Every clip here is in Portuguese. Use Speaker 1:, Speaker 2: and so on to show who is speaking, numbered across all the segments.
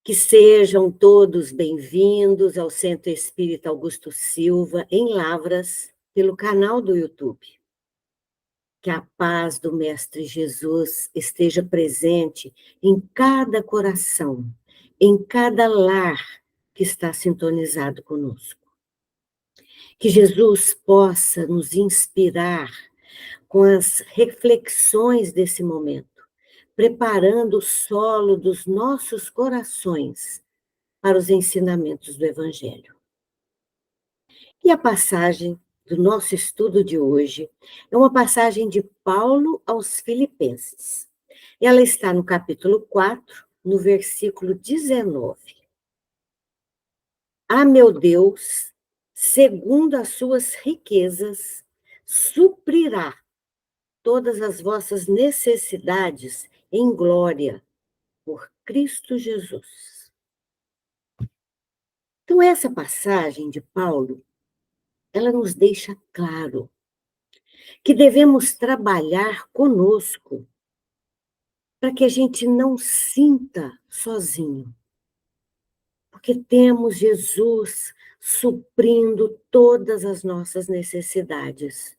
Speaker 1: Que sejam todos bem-vindos ao Centro Espírita Augusto Silva, em Lavras, pelo canal do YouTube. Que a paz do Mestre Jesus esteja presente em cada coração, em cada lar que está sintonizado conosco. Que Jesus possa nos inspirar com as reflexões desse momento, preparando o solo dos nossos corações para os ensinamentos do Evangelho. E a passagem do nosso estudo de hoje é uma passagem de Paulo aos Filipenses. Ela está no capítulo 4, no versículo 19. Ah, meu Deus, segundo as suas riquezas, suprirá todas as vossas necessidades em glória por Cristo Jesus. Então, essa passagem de Paulo, ela nos deixa claro que devemos trabalhar conosco para que a gente não sinta sozinho. Porque temos Jesus suprindo todas as nossas necessidades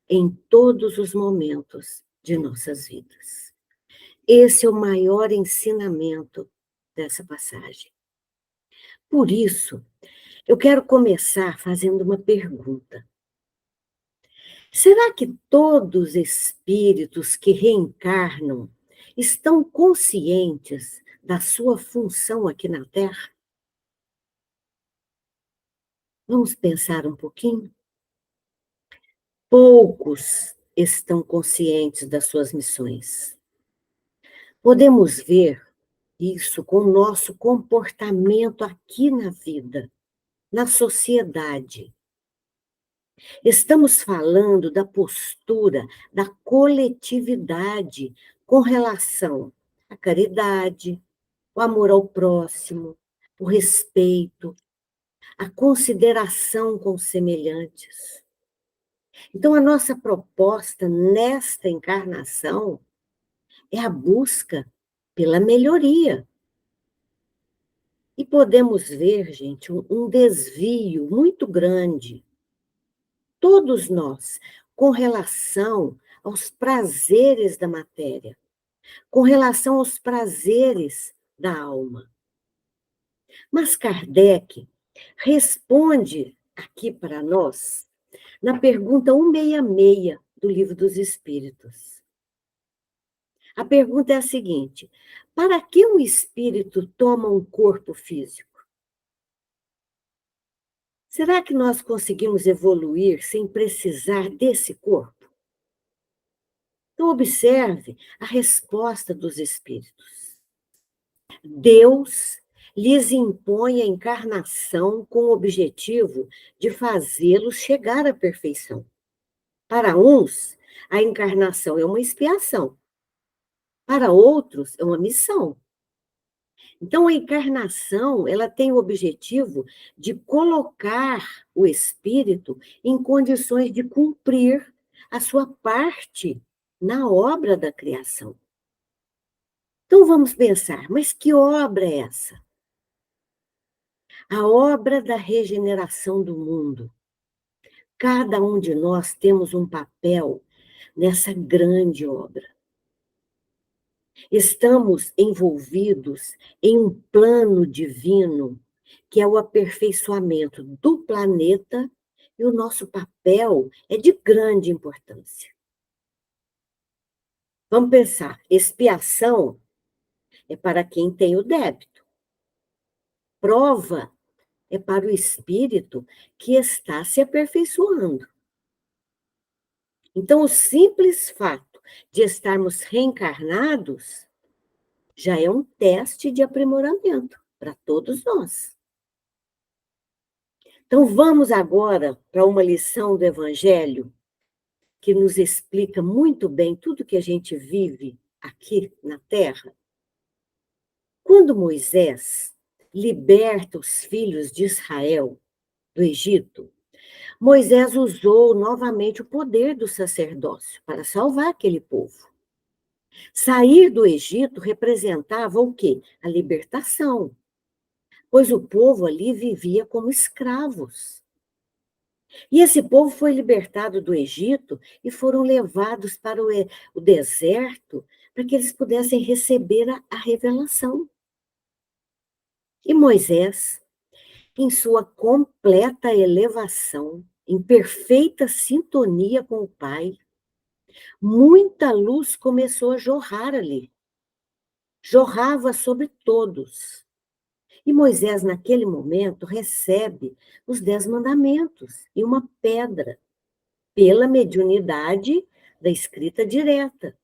Speaker 1: em todos os momentos de nossas vidas. Esse é o maior ensinamento dessa passagem. Por isso, eu quero começar fazendo uma pergunta. Será que todos os espíritos que reencarnam estão conscientes da sua função aqui na Terra? Vamos pensar um pouquinho? Poucos estão conscientes das suas missões. Podemos ver isso com o nosso comportamento aqui na vida, na sociedade. Estamos falando da postura da coletividade com relação à caridade, o amor ao próximo, o respeito, a consideração com os semelhantes. Então, a nossa proposta nesta encarnação é a busca pela melhoria. E podemos ver, gente, um desvio muito grande, todos nós, com relação aos prazeres da matéria, com relação aos prazeres da alma. Mas Kardec responde aqui para nós na pergunta 166 do Livro dos Espíritos. A pergunta é a seguinte: para que um espírito toma um corpo físico? Será que nós conseguimos evoluir sem precisar desse corpo? Então, observe a resposta dos espíritos. Deus lhes impõe a encarnação com o objetivo de fazê-los chegar à perfeição. Para uns, a encarnação é uma expiação. Para outros, é uma missão. Então, a encarnação, ela tem o objetivo de colocar o espírito em condições de cumprir a sua parte na obra da criação. Então, vamos pensar, mas que obra é essa? A obra da regeneração do mundo. Cada um de nós temos um papel nessa grande obra. Estamos envolvidos em um plano divino, que é o aperfeiçoamento do planeta, e o nosso papel é de grande importância. Vamos pensar, expiação é para quem tem o débito. Prova é para o espírito que está se aperfeiçoando. Então, o simples fato de estarmos reencarnados já é um teste de aprimoramento para todos nós. Então, vamos agora para uma lição do Evangelho que nos explica muito bem tudo que a gente vive aqui na Terra. Quando Moisés liberta os filhos de Israel do Egito, Moisés usou novamente o poder do sacerdócio para salvar aquele povo. Sair do Egito representava o quê? A libertação. pois o povo ali vivia como escravos. E esse povo foi libertado do Egito e foram levados para o deserto para que eles pudessem receber a revelação. E Moisés, em sua completa elevação, em perfeita sintonia com o Pai, muita luz começou a jorrar ali. Jorrava sobre todos. E Moisés, naquele momento, recebe os 10 mandamentos e uma pedra, pela mediunidade da escrita direta.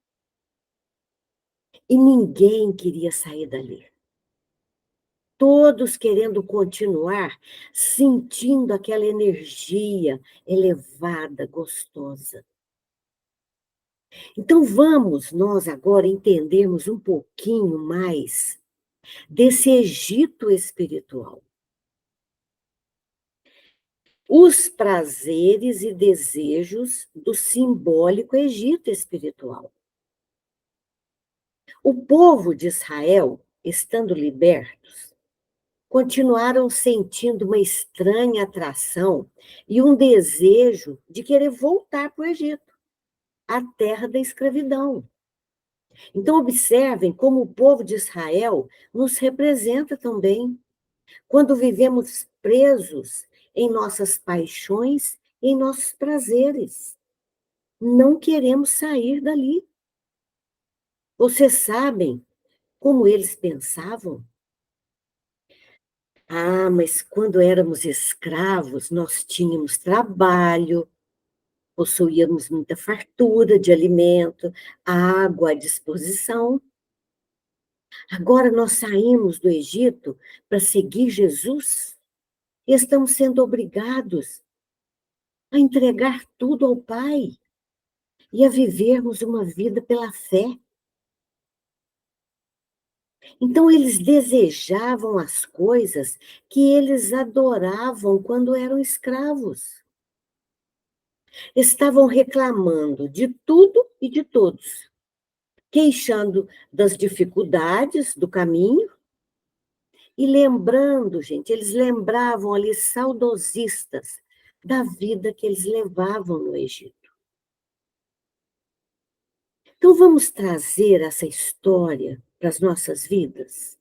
Speaker 1: E ninguém queria sair dali. Todos querendo continuar sentindo aquela energia elevada, gostosa. Então vamos nós agora entendermos um pouquinho mais desse Egito espiritual. Os prazeres e desejos do simbólico Egito espiritual. O povo de Israel, estando libertos, continuaram sentindo uma estranha atração e um desejo de querer voltar para o Egito, a terra da escravidão. Então, observem como o povo de Israel nos representa também, quando vivemos presos em nossas paixões, em nossos prazeres. Não queremos sair dali. Vocês sabem como eles pensavam? Ah, mas quando éramos escravos, nós tínhamos trabalho, possuíamos muita fartura de alimento, água à disposição. Agora nós saímos do Egito para seguir Jesus e estamos sendo obrigados a entregar tudo ao Pai e a vivermos uma vida pela fé. Então, eles desejavam as coisas que eles adoravam quando eram escravos. Estavam reclamando de tudo e de todos, queixando das dificuldades do caminho e lembrando, gente, eles lembravam ali saudosistas da vida que eles levavam no Egito. Então, vamos trazer essa história para as nossas vidas?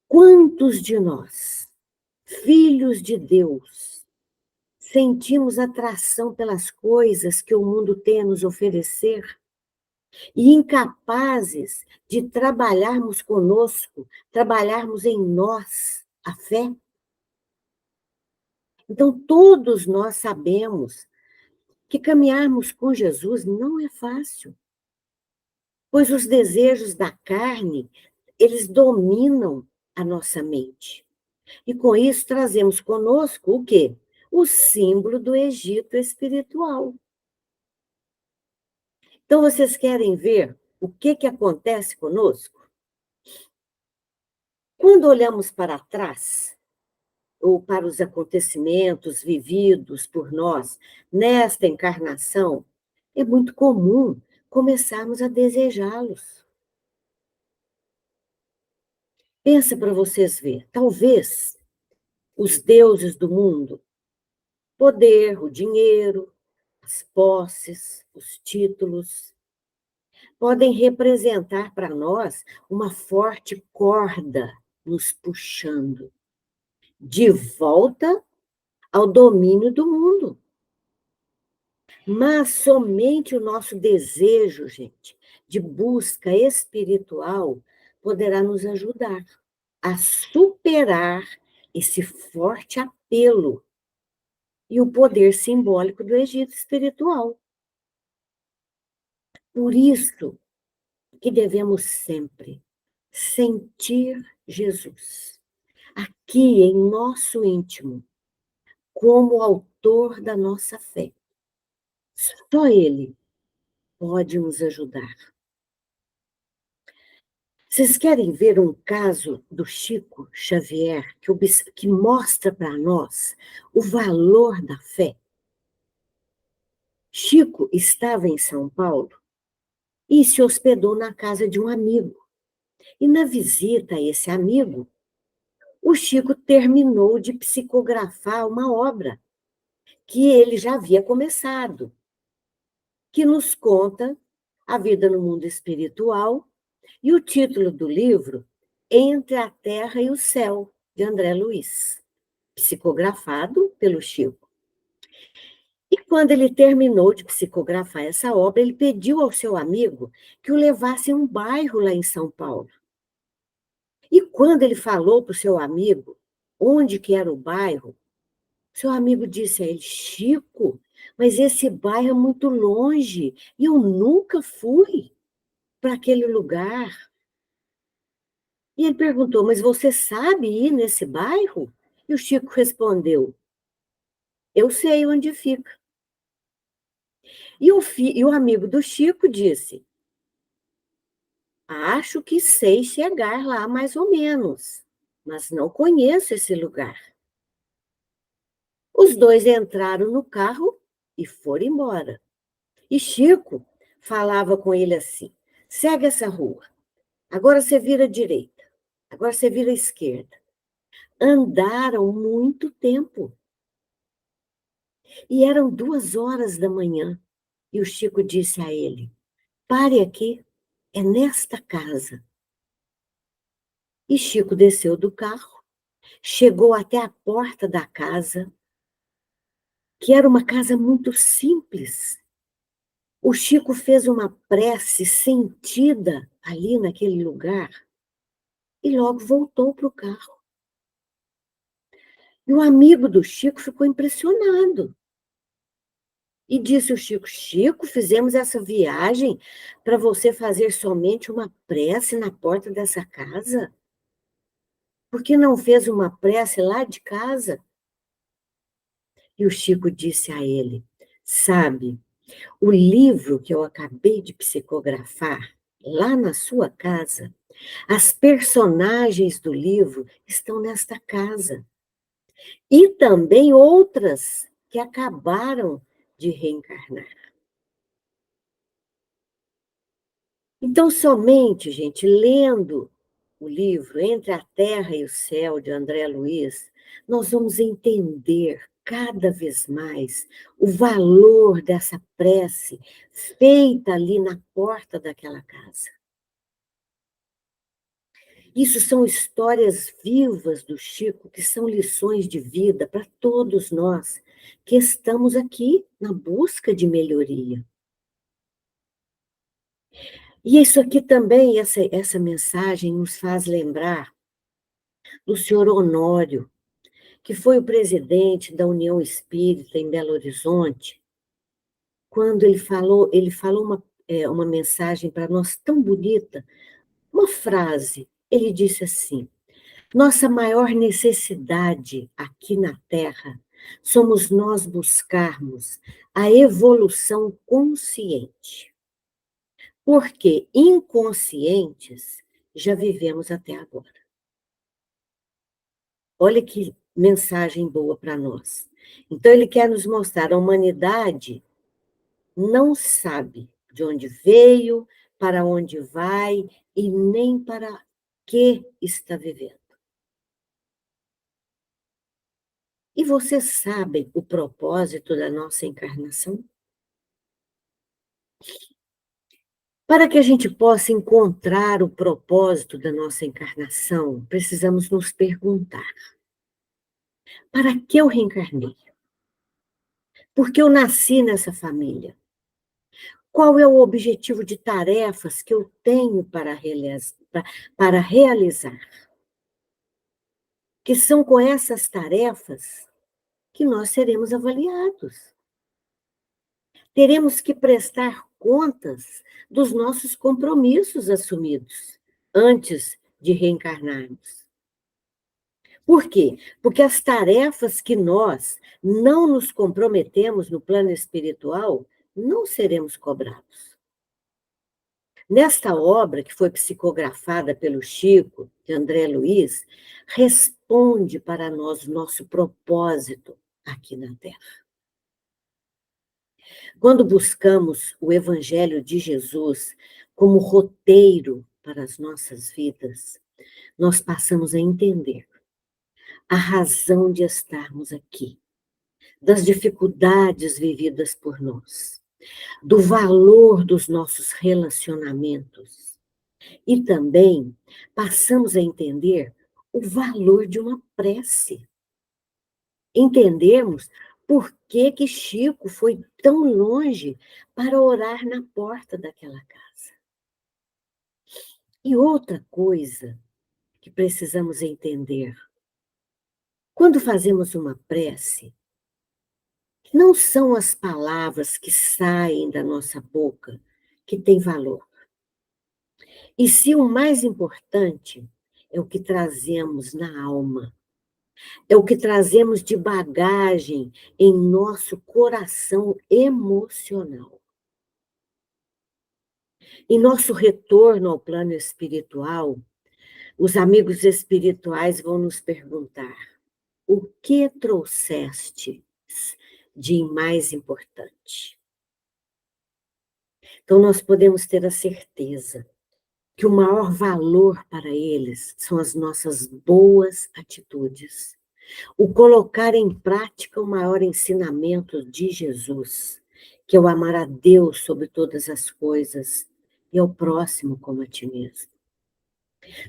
Speaker 1: Quantos de nós, filhos de Deus, sentimos atração pelas coisas que o mundo tem a nos oferecer e incapazes de trabalharmos conosco, trabalharmos em nós a fé? Então, todos nós sabemos que caminharmos com Jesus não é fácil, pois os desejos da carne, eles dominam a nossa mente. E com isso trazemos conosco o quê? O símbolo do Egito espiritual. Então, vocês querem ver o que acontece conosco? Quando olhamos para trás, ou para os acontecimentos vividos por nós nesta encarnação, é muito comum começarmos a desejá-los. Pensa para vocês ver, talvez os deuses do mundo, poder, o dinheiro, as posses, os títulos, podem representar para nós uma forte corda nos puxando de volta ao domínio do mundo. Mas somente o nosso desejo, gente, de busca espiritual poderá nos ajudar a superar esse forte apelo e o poder simbólico do Egito espiritual. Por isso que devemos sempre sentir Jesus aqui em nosso íntimo, como autor da nossa fé. Só Ele pode nos ajudar. Vocês querem ver um caso do Chico Xavier que mostra para nós o valor da fé? Chico estava em São Paulo e se hospedou na casa de um amigo. E na visita a esse amigo, o Chico terminou de psicografar uma obra que ele já havia começado, que nos conta a vida no mundo espiritual, e o título do livro, Entre a Terra e o Céu, de André Luiz, psicografado pelo Chico. E quando ele terminou de psicografar essa obra, ele pediu ao seu amigo que o levasse a um bairro lá em São Paulo. E quando ele falou para o seu amigo onde que era o bairro, seu amigo disse a ele: Chico, mas esse bairro é muito longe e eu nunca fui para aquele lugar. E ele perguntou: mas você sabe ir nesse bairro? E o Chico respondeu: eu sei onde fica. E o amigo do Chico disse: acho que sei chegar lá mais ou menos, mas não conheço esse lugar. Os dois entraram no carro e foram embora. E Chico falava com ele assim: segue essa rua, agora você vira à direita, agora você vira à esquerda. Andaram muito tempo. E eram 2 horas da manhã. E o Chico disse a ele: pare aqui, é nesta casa. E Chico desceu do carro, chegou até a porta da casa, que era uma casa muito simples. O Chico fez uma prece sentida ali naquele lugar e logo voltou para o carro. E o amigo do Chico ficou impressionado. E disse o Chico: Chico, fizemos essa viagem para você fazer somente uma prece na porta dessa casa? Por que não fez uma prece lá de casa? E o Chico disse a ele: sabe, o livro que eu acabei de psicografar lá na sua casa, as personagens do livro estão nesta casa. E também outras que acabaram de reencarnar. Então, somente, gente, lendo o livro Entre a Terra e o Céu, de André Luiz, nós vamos entender cada vez mais o valor dessa prece feita ali na porta daquela casa. Isso são histórias vivas do Chico, que são lições de vida para todos nós que estamos aqui na busca de melhoria. E isso aqui também, essa mensagem nos faz lembrar do senhor Honório, que foi o presidente da União Espírita em Belo Horizonte, quando ele falou uma mensagem para nós tão bonita, uma frase. Ele disse assim: nossa maior necessidade aqui na Terra somos nós buscarmos a evolução consciente, porque inconscientes já vivemos até agora. Olha que mensagem boa para nós. Então, ele quer nos mostrar: a humanidade não sabe de onde veio, para onde vai e nem para que está vivendo. E vocês sabem o propósito da nossa encarnação? Para que a gente possa encontrar o propósito da nossa encarnação, precisamos nos perguntar: para que eu reencarnei? Por que eu nasci nessa família? Qual é o objetivo de tarefas que eu tenho para realizar? Que são com essas tarefas que nós seremos avaliados. Teremos que prestar contas dos nossos compromissos assumidos antes de reencarnarmos. Por quê? Porque as tarefas que nós não nos comprometemos no plano espiritual, não seremos cobrados. Nesta obra, que foi psicografada pelo Chico, de André Luiz, responde para nós o nosso propósito aqui na Terra. Quando buscamos o Evangelho de Jesus como roteiro para as nossas vidas, nós passamos a entender a razão de estarmos aqui, das dificuldades vividas por nós, do valor dos nossos relacionamentos. E também passamos a entender o valor de uma prece. Entendemos por que que Chico foi tão longe para orar na porta daquela casa. E outra coisa que precisamos entender, quando fazemos uma prece, não são as palavras que saem da nossa boca que têm valor. E se o mais importante é o que trazemos na alma, é o que trazemos de bagagem em nosso coração emocional. Em nosso retorno ao plano espiritual, os amigos espirituais vão nos perguntar: o que trouxeste de mais importante? Então, nós podemos ter a certeza que o maior valor para eles são as nossas boas atitudes. O colocar em prática o maior ensinamento de Jesus, que é o amar a Deus sobre todas as coisas e ao próximo como a ti mesmo.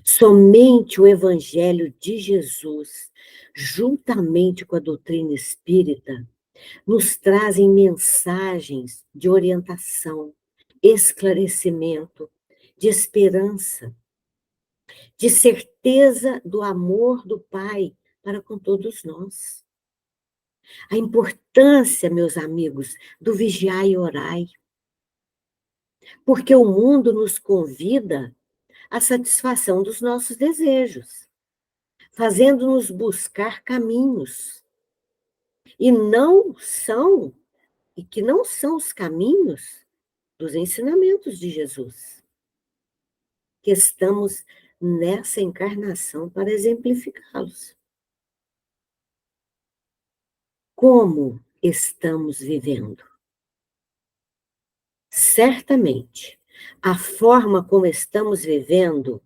Speaker 1: Somente o Evangelho de Jesus, juntamente com a doutrina espírita, nos trazem mensagens de orientação, esclarecimento, de esperança, de certeza do amor do Pai para com todos nós. A importância, meus amigos, do vigiar e orai, porque o mundo nos convida à satisfação dos nossos desejos, fazendo-nos buscar caminhos, e não são, e que não são os caminhos dos ensinamentos de Jesus, que estamos nessa encarnação para exemplificá-los. Como estamos vivendo? Certamente, a forma como estamos vivendo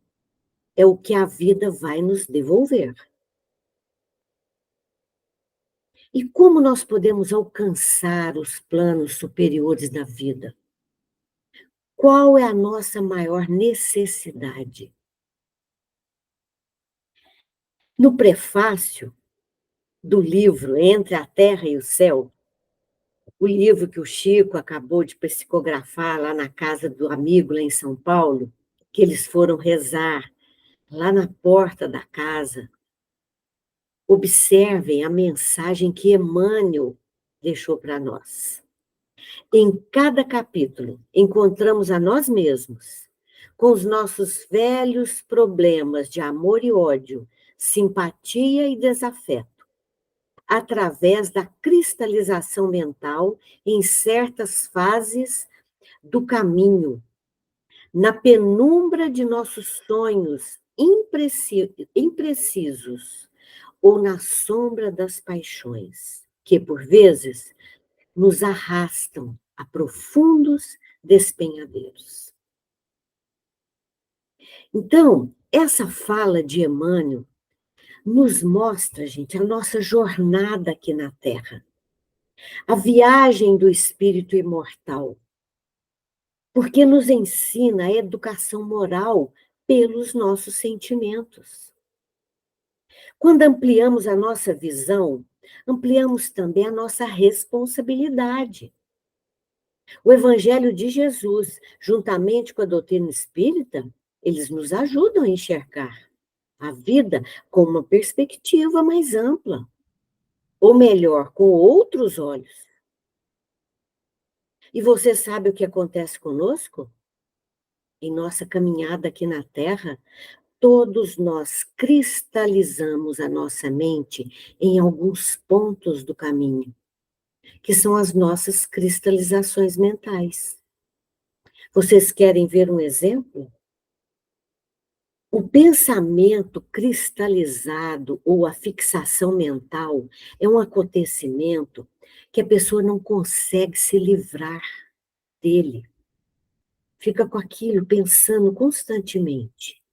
Speaker 1: é o que a vida vai nos devolver. E como nós podemos alcançar os planos superiores da vida? Qual é a nossa maior necessidade? No prefácio do livro Entre a Terra e o Céu, o livro que o Chico acabou de psicografar lá na casa do amigo, lá em São Paulo, que eles foram rezar lá na porta da casa. Observem a mensagem que Emmanuel deixou para nós. Em cada capítulo, encontramos a nós mesmos, com os nossos velhos problemas de amor e ódio, simpatia e desafeto, através da cristalização mental em certas fases do caminho, na penumbra de nossos sonhos imprecisos, ou na sombra das paixões, que, por vezes, nos arrastam a profundos despenhadeiros. Então, essa fala de Emmanuel nos mostra, gente, a nossa jornada aqui na Terra, a viagem do espírito imortal, porque nos ensina a educação moral pelos nossos sentimentos. Quando ampliamos a nossa visão, ampliamos também a nossa responsabilidade. O Evangelho de Jesus, juntamente com a doutrina espírita, eles nos ajudam a enxergar a vida com uma perspectiva mais ampla, ou melhor, com outros olhos. E você sabe o que acontece conosco? Em nossa caminhada aqui na Terra, todos nós cristalizamos a nossa mente em alguns pontos do caminho, que são as nossas cristalizações mentais. Vocês querem ver um exemplo? O pensamento cristalizado ou a fixação mental é um acontecimento que a pessoa não consegue se livrar dele. Fica com aquilo pensando constantemente.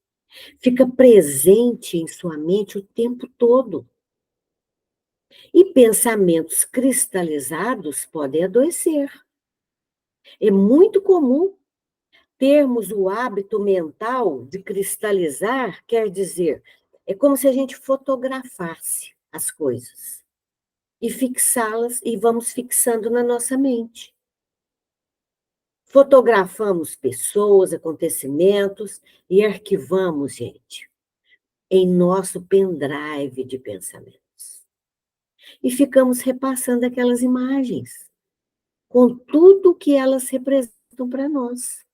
Speaker 1: Fica presente em sua mente o tempo todo. E pensamentos cristalizados podem adoecer. É muito comum termos o hábito mental de cristalizar, quer dizer, é como se a gente fotografasse as coisas e fixá-las e vamos fixando na nossa mente. Fotografamos pessoas, acontecimentos e arquivamos, gente, em nosso pendrive de pensamentos. E ficamos repassando aquelas imagens, com tudo o que elas representam para nós.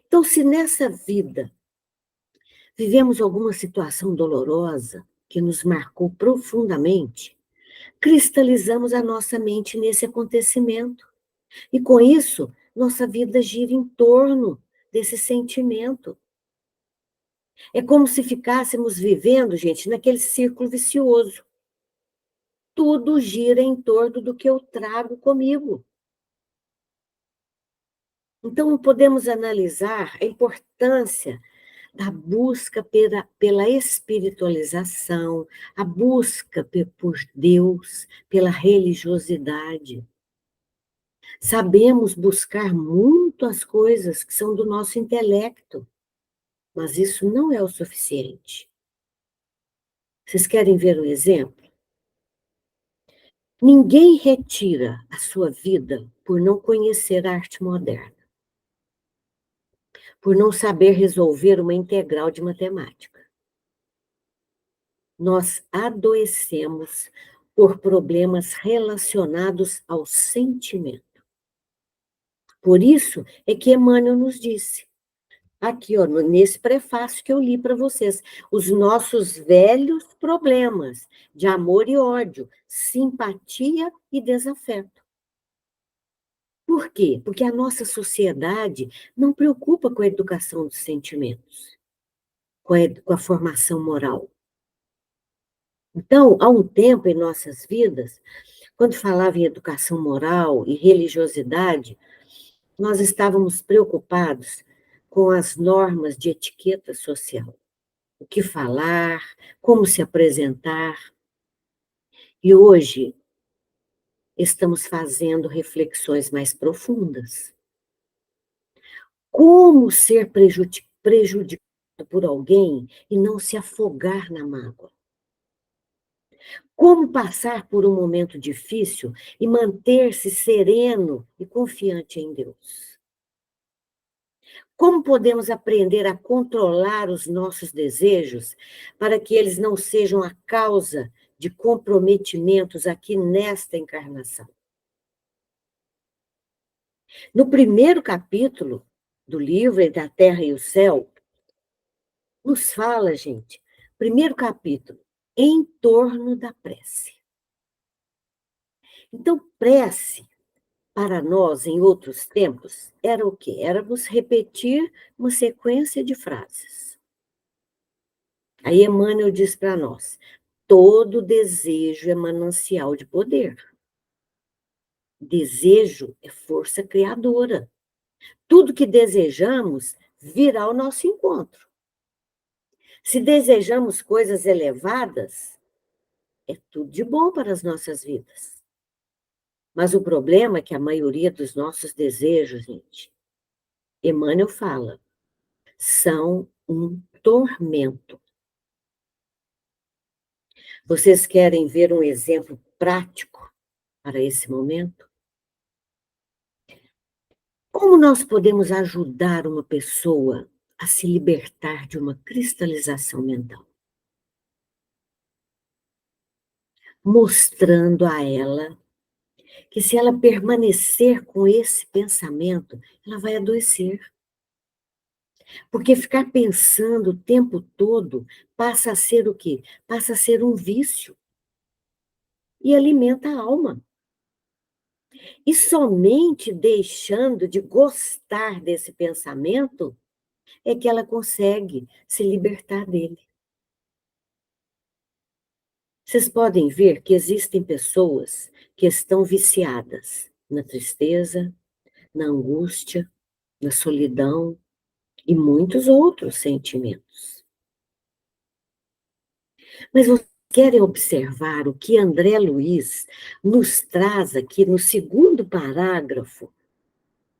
Speaker 1: Então, se nessa vida vivemos alguma situação dolorosa que nos marcou profundamente, cristalizamos a nossa mente nesse acontecimento. E com isso, nossa vida gira em torno desse sentimento. É como se ficássemos vivendo, gente, naquele círculo vicioso. Tudo gira em torno do que eu trago comigo. Então, podemos analisar a importância da busca pela espiritualização, a busca por Deus, pela religiosidade. Sabemos buscar muito as coisas que são do nosso intelecto, mas isso não é o suficiente. Vocês querem ver um exemplo? Ninguém retira a sua vida por não conhecer a arte moderna, por não saber resolver uma integral de matemática. Nós adoecemos por problemas relacionados ao sentimento. Por isso é que Emmanuel nos disse, aqui, ó, nesse prefácio que eu li para vocês, os nossos velhos problemas de amor e ódio, simpatia e desafeto. Por quê? Porque a nossa sociedade não preocupa com a educação dos sentimentos, com a formação moral. Então, há um tempo em nossas vidas, quando falava em educação moral e religiosidade, nós estávamos preocupados com as normas de etiqueta social. O que falar, como se apresentar. E hoje estamos fazendo reflexões mais profundas. Como ser prejudicado por alguém e não se afogar na mágoa? Como passar por um momento difícil e manter-se sereno e confiante em Deus? Como podemos aprender a controlar os nossos desejos para que eles não sejam a causa de comprometimentos aqui nesta encarnação? No primeiro capítulo do livro Entre a Terra e o Céu, nos fala, gente, primeiro capítulo, em torno da prece. Então, prece, para nós, em outros tempos, era o quê? Éramos repetir uma sequência de frases. Aí Emmanuel diz para nós, todo desejo é manancial de poder. Desejo é força criadora. Tudo que desejamos virá ao nosso encontro. Se desejamos coisas elevadas, é tudo de bom para as nossas vidas. Mas o problema é que a maioria dos nossos desejos, gente, Emmanuel fala, são um tormento. Vocês querem ver um exemplo prático para esse momento? Como nós podemos ajudar uma pessoa a se libertar de uma cristalização mental? Mostrando a ela que se ela permanecer com esse pensamento, ela vai adoecer. Porque ficar pensando o tempo todo passa a ser o quê? Passa a ser um vício. E alimenta a alma. E somente deixando de gostar desse pensamento é que ela consegue se libertar dele. Vocês podem ver que existem pessoas que estão viciadas na tristeza, na angústia, na solidão e muitos outros sentimentos. Mas vocês querem observar o que André Luiz nos traz aqui no segundo parágrafo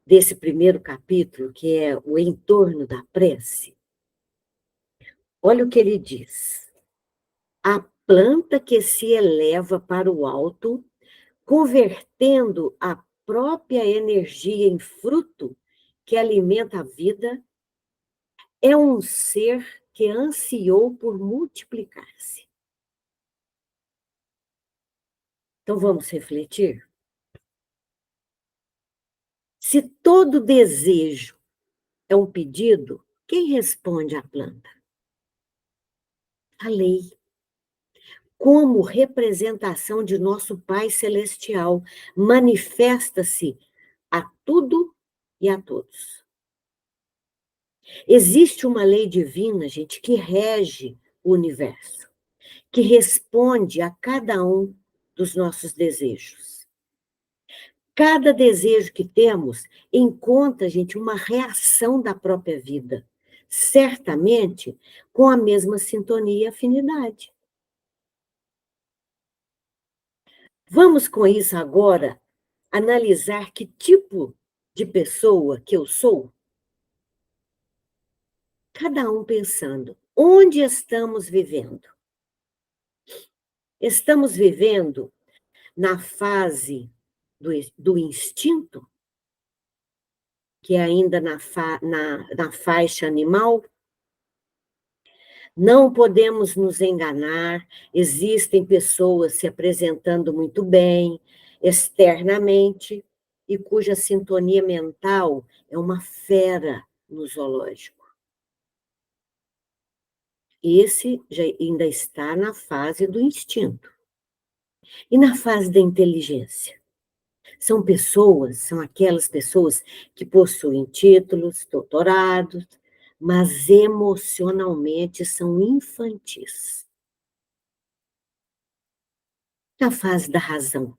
Speaker 1: desse primeiro capítulo, que é o entorno da prece? Olha o que ele diz. A planta que se eleva para o alto, convertendo a própria energia em fruto que alimenta a vida, é um ser que ansiou por multiplicar-se. Então vamos refletir? Se todo desejo é um pedido, quem responde à planta? A lei. Como representação de nosso Pai Celestial, manifesta-se a tudo e a todos. Existe uma lei divina, gente, que rege o universo, que responde a cada um dos nossos desejos. Cada desejo que temos encontra, gente, uma reação da própria vida, certamente com a mesma sintonia e afinidade. Vamos com isso agora analisar que tipo de pessoa que eu sou? Cada um pensando, onde estamos vivendo? Estamos vivendo na fase do instinto, que é ainda na faixa animal? Não podemos nos enganar, existem pessoas se apresentando muito bem, externamente, e cuja sintonia mental é uma fera no zoológico. Esse já ainda está na fase do instinto. E na fase da inteligência? São aquelas pessoas que possuem títulos, doutorados, mas emocionalmente são infantis. Na fase da razão,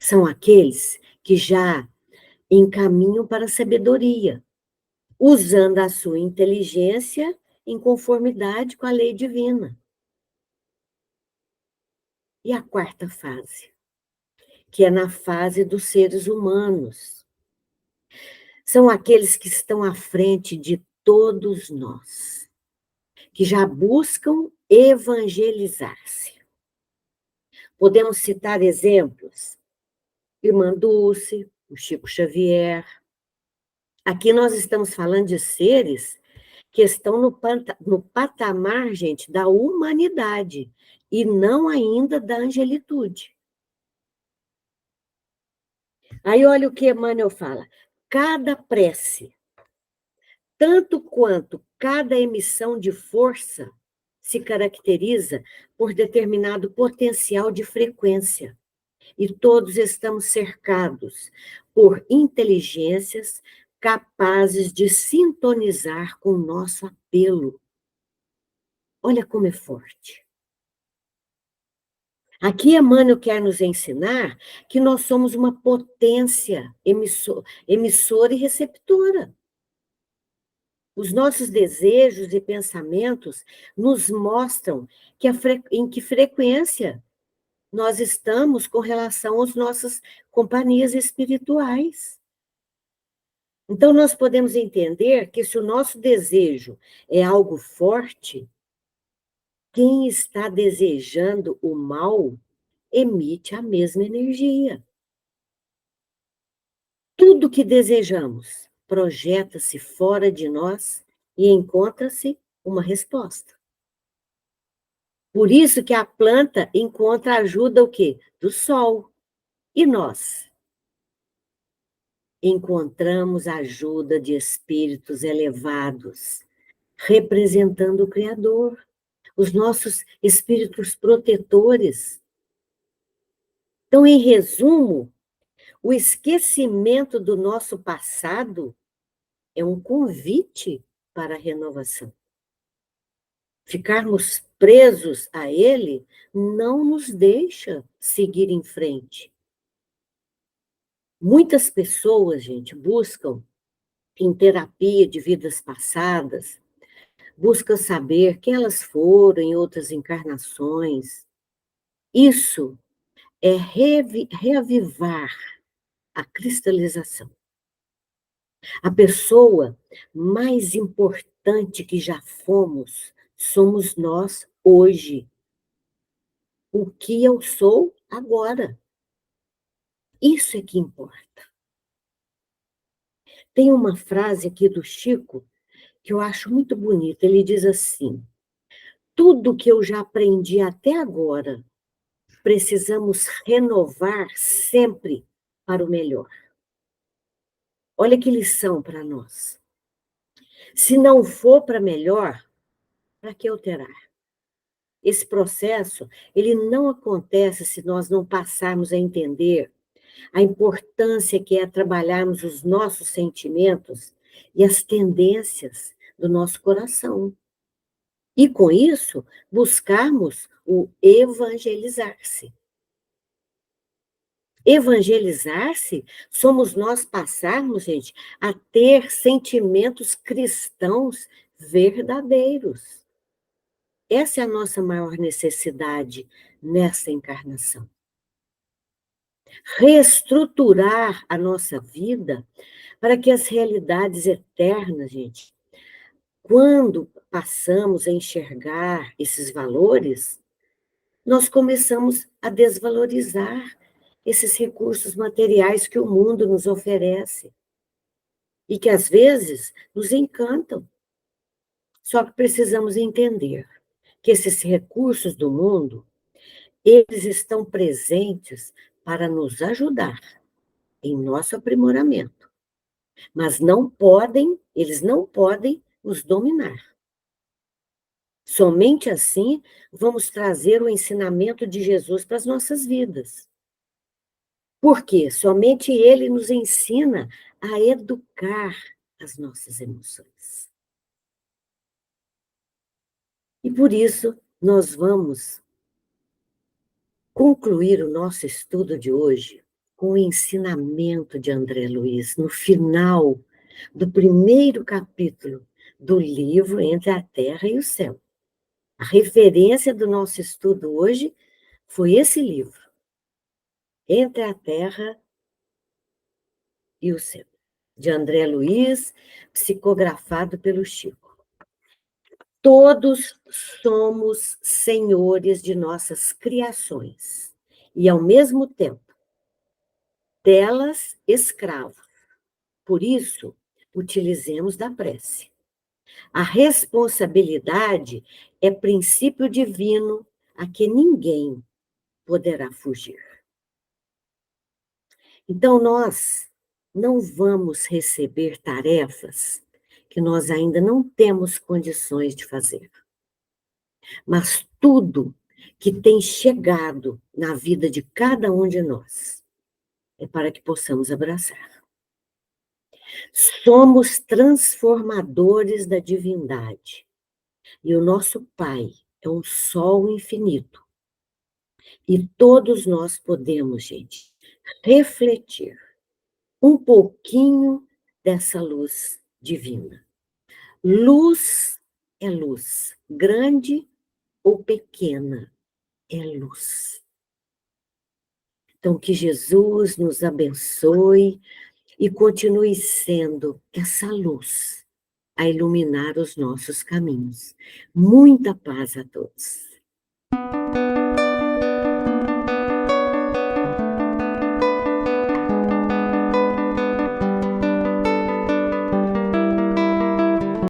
Speaker 1: são aqueles que já encaminham para a sabedoria, usando a sua inteligência em conformidade com a lei divina. E a quarta fase, que é na fase dos seres humanos, são aqueles que estão à frente de todos nós, que já buscam evangelizar-se. Podemos citar exemplos: Irmã Dulce, o Chico Xavier. Aqui nós estamos falando de seres que estão no patamar, gente, da humanidade, e não ainda da angelitude. Aí olha o que Emmanuel fala: cada prece, tanto quanto cada emissão de força, se caracteriza por determinado potencial de frequência. E todos estamos cercados por inteligências capazes de sintonizar com o nosso apelo. Olha como é forte. Aqui Emmanuel quer nos ensinar que nós somos uma potência emissora e receptora. Os nossos desejos e pensamentos nos mostram em que frequência nós estamos com relação às nossas companhias espirituais. Então, nós podemos entender que se o nosso desejo é algo forte, quem está desejando o mal emite a mesma energia. Tudo que desejamos projeta-se fora de nós e encontra-se uma resposta. Por isso que a planta encontra ajuda o quê? Do sol. E nós? Encontramos ajuda de espíritos elevados, representando o Criador, os nossos espíritos protetores. Então, em resumo, o esquecimento do nosso passado é um convite para a renovação. Ficarmos presos a ele não nos deixa seguir em frente. Muitas pessoas, gente, buscam em terapia de vidas passadas, buscam saber quem elas foram em outras encarnações. Isso é reavivar a cristalização. A pessoa mais importante que já fomos, somos nós hoje. O que eu sou agora. Isso é que importa. Tem uma frase aqui do Chico que eu acho muito bonita. Ele diz assim: tudo que eu já aprendi até agora, precisamos renovar sempre para o melhor. Olha que lição para nós. Se não for para melhor, para que alterar? Esse processo, ele não acontece se nós não passarmos a entender a importância que é trabalharmos os nossos sentimentos e as tendências do nosso coração. E, com isso, buscarmos o evangelizar-se. Evangelizar-se somos nós passarmos, gente, a ter sentimentos cristãos verdadeiros. Essa é a nossa maior necessidade nessa encarnação. Reestruturar a nossa vida para que as realidades eternas, gente, quando passamos a enxergar esses valores, nós começamos a desvalorizar esses recursos materiais que o mundo nos oferece e que às vezes nos encantam. Só que precisamos entender que esses recursos do mundo, eles estão presentes para nos ajudar em nosso aprimoramento, mas eles não podem nos dominar. Somente assim vamos trazer o ensinamento de Jesus para as nossas vidas. Por quê? Somente ele nos ensina a educar as nossas emoções. E por isso nós vamos concluir o nosso estudo de hoje com o ensinamento de André Luiz, no final do primeiro capítulo do livro Entre a Terra e o Céu. A referência do nosso estudo hoje foi esse livro, Entre a Terra e o Céu, de André Luiz, psicografado pelo Chico. Todos somos senhores de nossas criações e, ao mesmo tempo, delas escravos. Por isso, utilizemos da prece. A responsabilidade é princípio divino a que ninguém poderá fugir. Então, nós não vamos receber tarefas que nós ainda não temos condições de fazer. Mas tudo que tem chegado na vida de cada um de nós é para que possamos abraçar. Somos transformadores da divindade. E o nosso Pai é um sol infinito. E todos nós podemos, gente, refletir um pouquinho dessa luz divina. Luz é luz, grande ou pequena, é luz. Então, que Jesus nos abençoe e continue sendo essa luz a iluminar os nossos caminhos. Muita paz a todos.